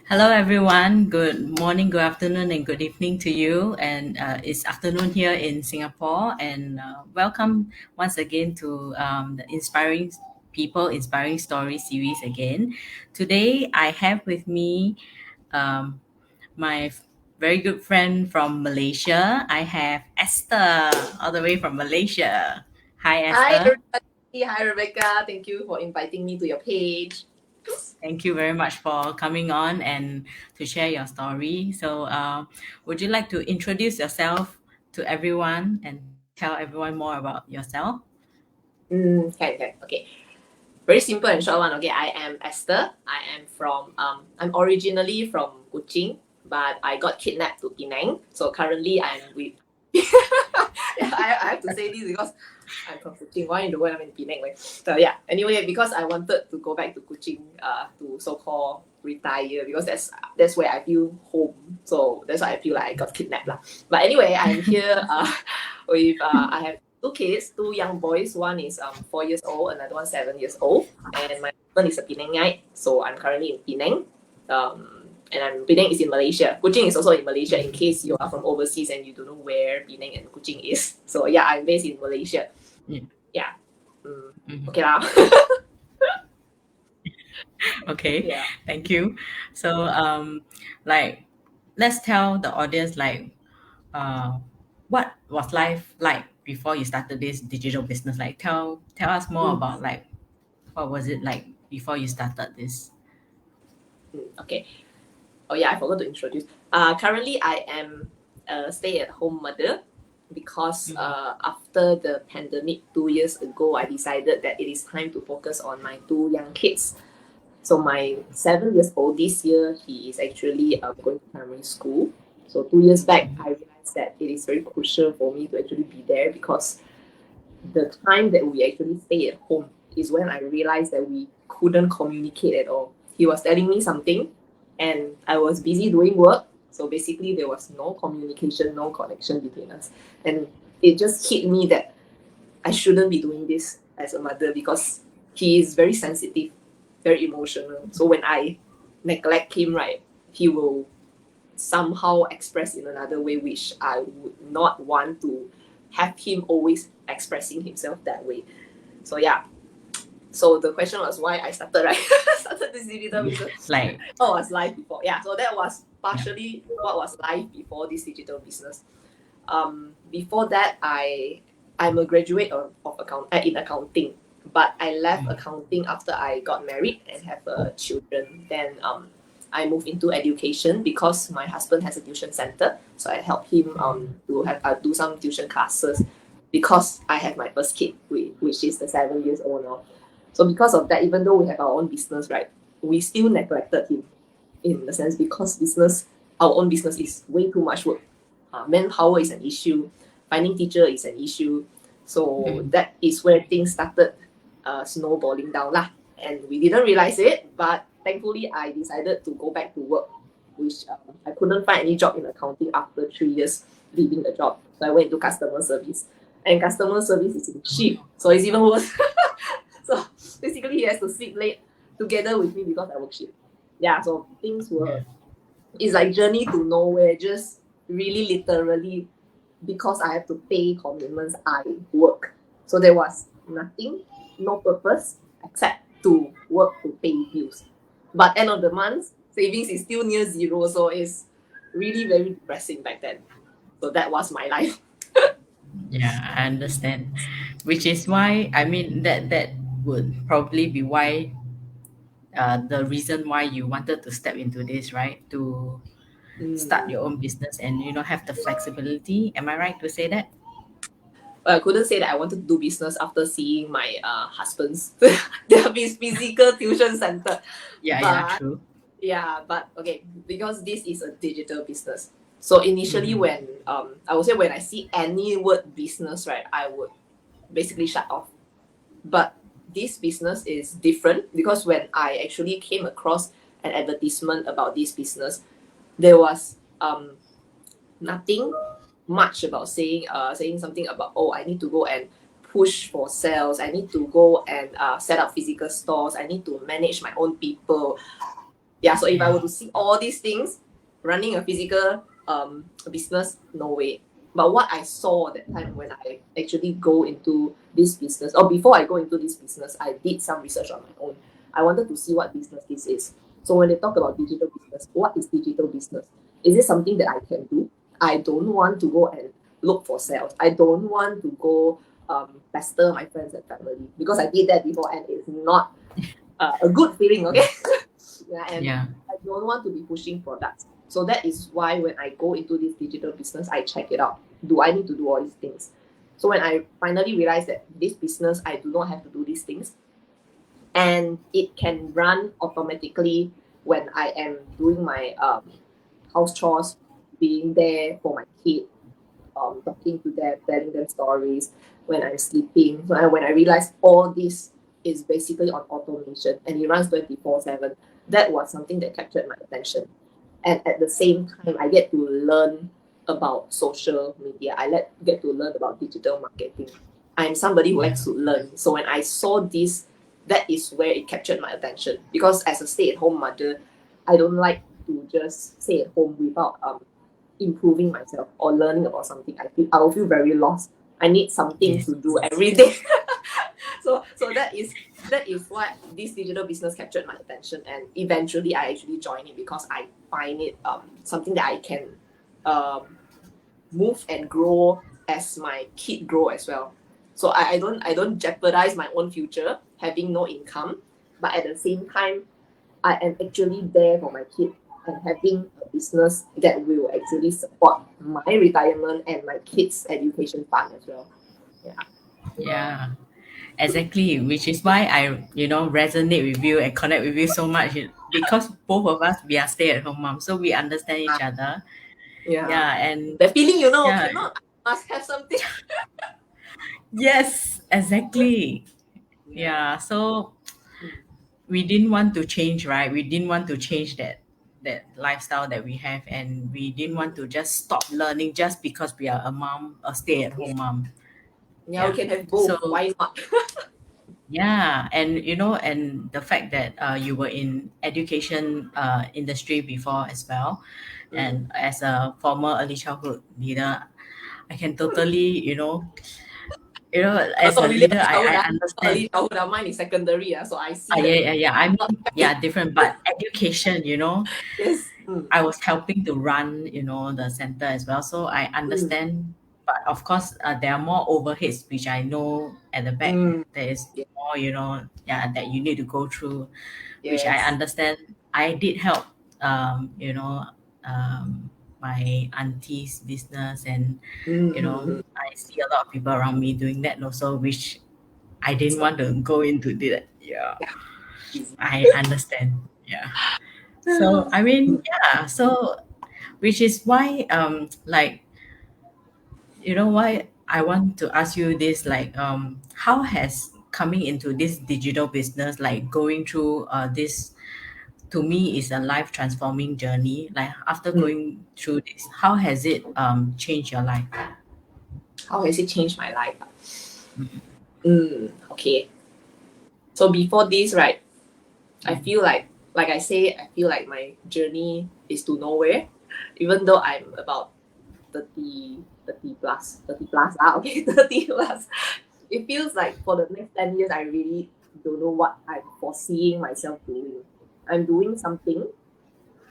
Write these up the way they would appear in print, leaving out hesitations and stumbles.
Hello, everyone. Good morning, good afternoon, and good evening to you. And it's afternoon here in Singapore. And welcome once again to the Inspiring People, Inspiring Stories series again. Today, I have with me um, my very good friend from Malaysia. I have Esther, all the way from Malaysia. Hi, Hi, Esther. everybody. Hi, Rebecca. Thank you for inviting me to your page. Thank you very much for coming on and to share your story. So, would you like to introduce yourself to everyone and tell everyone more about yourself? Can. Okay. Very simple and short one. Okay, I am Esther. I'm originally from Kuching, but I got kidnapped to Penang. So currently I'm with. Yeah, I have to say this because I'm from Kuching. Why in the world I'm in Penang? Like, so yeah. Anyway, because I wanted to go back to Kuching, to so-called retire because that's where I feel home. So that's why I feel like I got kidnapped lah. But anyway, I'm here. With I have two kids, two young boys. One is 4 years old, another one 7 years old, and my husband is a Penangite. So I'm currently in Penang. Penang is in Malaysia. Kuching is also in Malaysia. In case you are from overseas and you don't know where Penang and Kuching is. So yeah, I'm based in Malaysia. Yeah. Yeah. Mm, Mhm. okay lah. Okay, Yeah. thank you. So, like, let's tell the audience, like, uh, what was life like before you started this digital business? Like, tell us more Mm, about like what was it like before you started this? okay. Oh yeah, I forgot to introduce. Currently I am a stay-at-home mother because Mhm. after the pandemic 2 years ago, I decided that it is time to focus on my two young kids. So my 7 years old this year, he is actually going to primary school. So 2 years back, I realized that it is very crucial for me to actually be there because the time that we actually stay at home is when I realized that we couldn't communicate at all. He was telling me something, and I was busy doing work. So basically, there was no communication, no connection between us. And it just hit me that I shouldn't be doing this as a mother because he is very sensitive, very emotional. So when I neglect him, right, he will somehow express in another way, which I would not want to have him always expressing himself that way. So yeah. So the question was why I started, right? Started this digital Yeah, business. like, What was life before? Yeah. So that was yeah. partially what was life before this digital business. Before that, I'm a graduate in accounting, but I left accounting after I got married and have children. Then I moved into education because my husband has a tuition center, so I help him to have do some tuition classes because I have my first kid, which is the 7 years old now. So because of that, even though we have our own business, right, we still neglected him in the sense because our own business is way too much work. Manpower is an issue, finding teacher is an issue. So Mm. that is where things started snowballing down lah. And we didn't realize it, but thankfully I decided to go back to work, which I couldn't find any job in accounting after 3 years leaving the job. So I went into customer service. And customer service is in shift, so it's even worse. So basically, he has to sleep late together with me because I work shift. Yeah, so things Yeah. were it's like journey to nowhere, just really literally because I have to pay commitments, I work. So there was nothing, no purpose except to work to pay bills. But end of the month, savings is still near zero, so it's really very depressing back then. So that was my life. Yeah, I understand. Which is why I mean that would probably be why the reason why you wanted to step into this, right? To start Mm. your own business and have the flexibility. Am I right to say that? I couldn't say that I wanted to do business after seeing my husband's their physical tuition center. Yeah, yeah, But true. yeah, but okay, because this is a digital business. So initially Mm-hmm. when I would say when I see any word business, right, I would basically shut off. But this business is different because when I actually came across an advertisement about this business, there was nothing much about saying something about, oh, I need to go and push for sales, I need to go and set up physical stores, I need to manage my own people. Yeah, so if I Yeah. were to see all these things, running a physical business, no way. But what I saw that time when I actually go into this business, or before I go into this business, I did some research on my own. I wanted to see what business this is. So when they talk about digital business, what is digital business? Is it something that I can do? I don't want to go and look for sales. I don't want to go pester my friends and family, because I did that before and it's not a good feeling, okay? Yeah, and Yeah. I don't want to be pushing products. So that is why when I go into this digital business, I check it out. Do I need to do all these things? So when I finally realized that this business, I do not have to do these things, and it can run automatically when I am doing my house chores, being there for my kid, talking to them, telling them stories when I'm sleeping. So when I realized all this is basically on automation and it runs 24/7, that was something that captured my attention. And at the same time, I get to learn about social media. Get to learn about digital marketing. I'm somebody who Yeah. likes to learn. So when I saw this, that is where it captured my attention. Because as a stay-at-home mother, I don't like to just stay at home without improving myself or learning about something. I will feel very lost. I need something Yes. to do every day. So that is why this digital business captured my attention, and eventually I actually joined it because I find it something that I can move and grow as my kid grow as well. So I don't jeopardize my own future having no income, but at the same time I am actually there for my kid and having a business that will actually support my retirement and my kids' education fund as well. Yeah. Yeah. Exactly, which is why I, resonate with you and connect with you so much because both of us we are stay-at-home moms, so we understand each other. Yeah. Yeah, and The feeling, yeah, cannot, I must have something. yes, exactly. Yeah. Yeah, so we didn't want to change, right? We didn't want to change that lifestyle that we have, and we didn't want Mm. to just stop learning just because we are a mom, a Yeah. stay-at-home mom. Yeah, we Yeah. can have both. So Why not? yeah, and and the fact that you were in education industry before as well, Mm. and as a former early childhood leader, I can totally, Not as a really leader, early childhood, I not understand. early childhood, mine is secondary. So I see Yeah, the yeah, yeah. I mean, yeah, different, but education, yes. Mm. I was helping to run, the center as well, so I Mm. understand. But of course, there are more overheads, which I know at the back Mm. there is Yeah. more, yeah, that you need to go through, which I Yes. understand. I did help, um, my auntie's business, and Mm-hmm. I see a lot of people around me doing that also, which I It's didn't not want to go into that. Yeah, yeah, easy. I understand. Yeah. So I mean, yeah. So which is why like why I want to ask you this, like how has coming into this digital business, like going through this, to me is a life transforming journey, like after Mm. going through this, how has it changed your life? How has it changed my life? Mhm. Okay. So before this, right, I Yeah. feel like I say, I feel like my journey is to nowhere, even though I'm about 30 plus, 30 plus, okay, 30 plus. It feels like for the next 10 years, I really don't know what I'm foreseeing myself doing. I'm doing something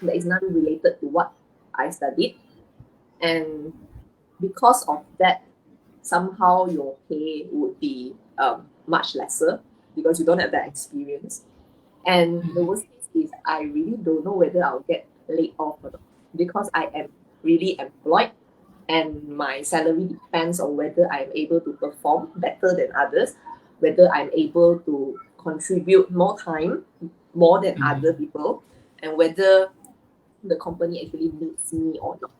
that is not related to what I studied. And because of that, somehow your pay would be much lesser because you don't have that experience. And the worst case is I really don't know whether I'll get laid off or not because I am really employed and my salary depends on whether I'm able to perform better than others, whether I'm able to contribute more time, more than other Mhm. people, and whether the company actually needs me or not.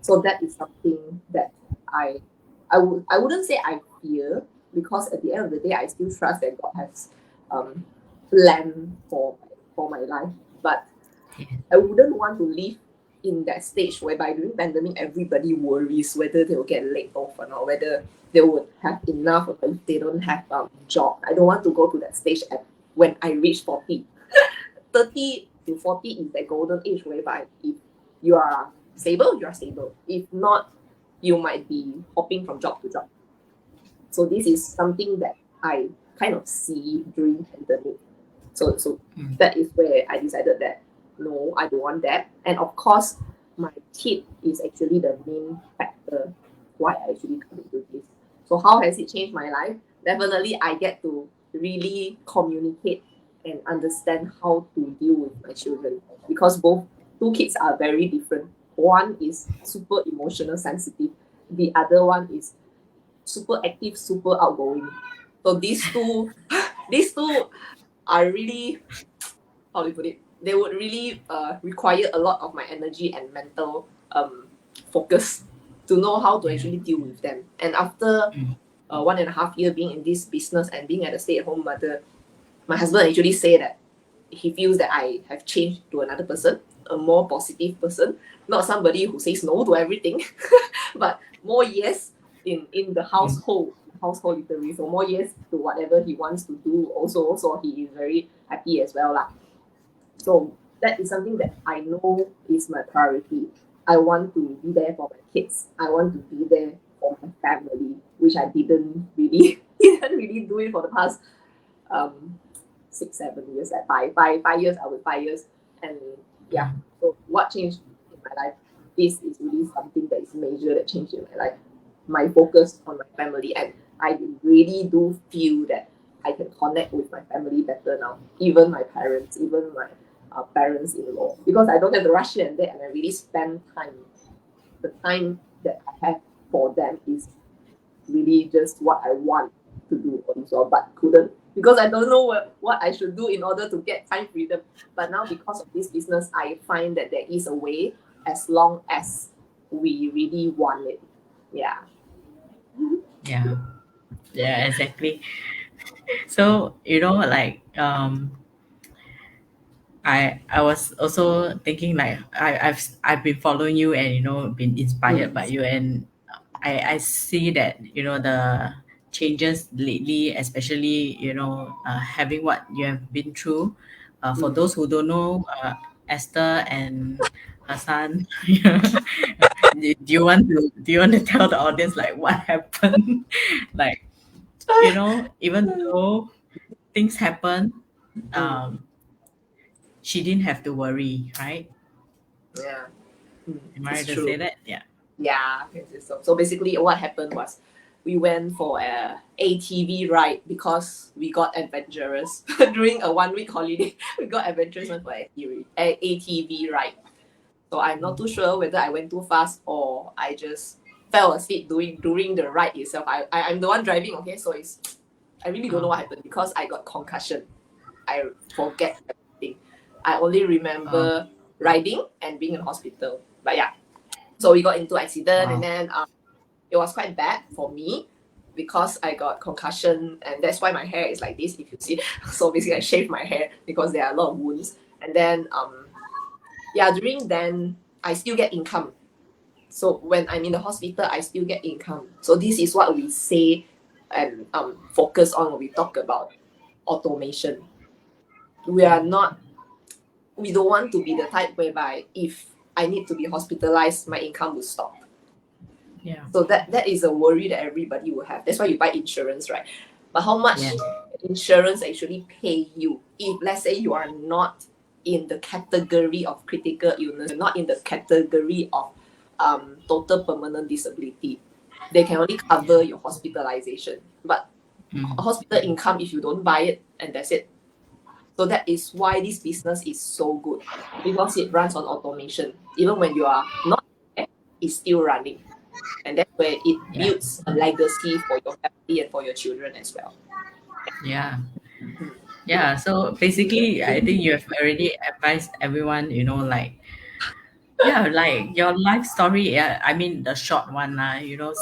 So that is something that I I wouldn't say I fear because at the end of the day I still trust that God has um plan for my life. But Yeah. I wouldn't want to live in that stage whereby during pandemic everybody worries whether they will get laid off or not, whether they would have enough or if they don't have job. I don't want to go to that stage at when I reach 40. 30 to 40 is the golden age whereby if you are stable, you are stable. If not, you might be hopping from job to job. So this is something that I kind of see during pandemic. So Mm. that is where I decided that no, I don't want that. And of course, my kid is actually the main factor why I actually come into this. So how has it changed my life? Definitely, I get to really communicate and understand how to deal with my children because both two kids are very different. One is super emotional sensitive. The other one is super active, super outgoing. So these two are really, how do you put it? They would really require a lot of my energy and mental focus to know how to Yeah. actually deal with them. And after Mm. 1.5 years being in this business and being at a stay-at-home mother, my husband actually said that he feels that I have changed to another person, a more positive person, not somebody who says no to everything, but more yes in the Mm. household literally. So more yes to whatever he wants to do. Also he is very happy as well lah. So that is something that I know is my priority. I want to be there for my kids. I want to be there for my family, which I didn't really didn't really do it for the past um 6 7 years, like 5 years, I would 5 years. And yeah, Mm. so what changed in my life? This is really something that is major that changed in my life. My focus on my family, and I really do feel that I can connect with my family better now. Even my parents, even my parents-in-law, because I don't have to rush here and there, and I really spend time. The time that I have for them is really just what I want to do also, but couldn't because I don't know what I should do in order to get time freedom. But now, because of this business, I find that there is a way as long as we really want it. Yeah. Yeah. Yeah, exactly. So, like, I was also thinking like I've been following you and been inspired by Mm, you, and I see that the changes lately, especially having what you have been through. For mm. those who don't know, Esther and her son, do you want to tell the audience like what happened? Like, even though things happen, Mm, um, she didn't have to worry, right? yeah, Am I right it's to say true. that? Yeah. Yeah, so basically, what happened was we went for a ATV ride because we got adventurous during a 1 week holiday. We got adventurous went for ATV ride. So I'm not too sure whether I went too fast or I just fell asleep during the ride itself. I'm the one driving, okay? So it's I really don't know Oh, what happened because I got concussion. I forget everything. I only oh, remember riding and being in hospital. But yeah, so we got into accident and wow. then it was quite bad for me because I got concussion and that's why my hair is like this if you see. So basically I shaved my hair because there are a lot of wounds. And then yeah, during then I still get income. So when I'm in the hospital, I still get income. So this is what we say and focus on when we talk about automation. We are not we don't want to be the type whereby if I need to be hospitalized, my income will stop. Yeah. So that is a worry that everybody will have. That's why you buy insurance, right? But how Yeah. much insurance actually pay you if let's say you are not in the category of critical illness, you're not in the category of total permanent disability. They can only Yeah. cover your hospitalization. But Mm. hospital income if you don't buy it and that's it. So that is why this business is so good because it runs on automation. Even when you are not there, it's still running. And that's where it Yeah. builds a legacy for your family and for your children as well. Yeah. Mm. Yeah. So basically, I think you have already advised everyone, like, yeah, like your life story. Yeah, I mean, the short one,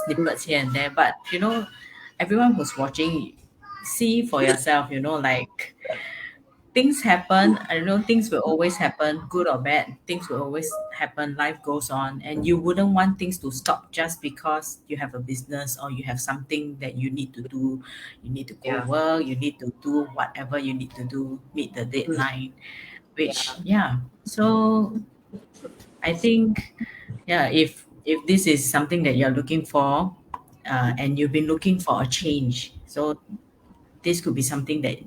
snippets here and there. But, everyone who's watching, see for yourself, like, things happen. I don't know, things will always happen, good or bad. Things will always happen. Life goes on, and you wouldn't want things to stop just because you have a business or you have something that you need to do. You need to go Yeah. work. You need to do whatever you need to do, meet the Mm. deadline. Yeah. which yeah. So I think yeah, if this is something that you're looking for, and you've been looking for a change, so this could be something that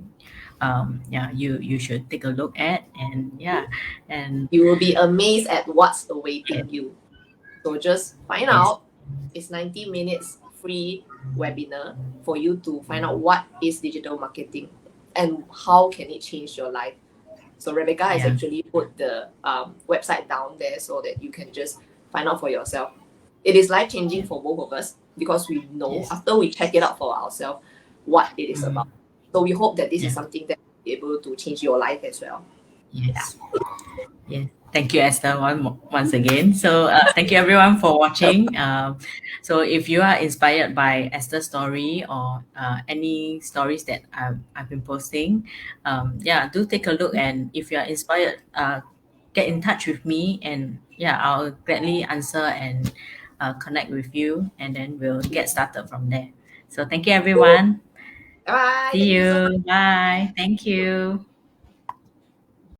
yeah, you should take a look at. And yeah, and You will be amazed at what's yes, awaiting you. So just find yes, out. It's 90 minutes free webinar for you to find out what is digital marketing and how can it change your life. So Rebecca has yeah, actually put the website down there so that you can just find out for yourself. It is life changing yeah, for both of us because we know yes, after we check it out for ourselves what it is mm, about. So we hope that this is yeah, something that will be able to change your life as well. Yeah. yes. Yes, thank you, Esther, once again. So, thank you everyone for watching. So, if you are inspired by Esther's story or any stories that I've been posting, yeah, do take a look. And if you are inspired, get in touch with me, and yeah, I'll gladly answer and connect with you, and then we'll get started from there. So, thank you, everyone. Bye. See Thank you so much. you. Bye. Thank you.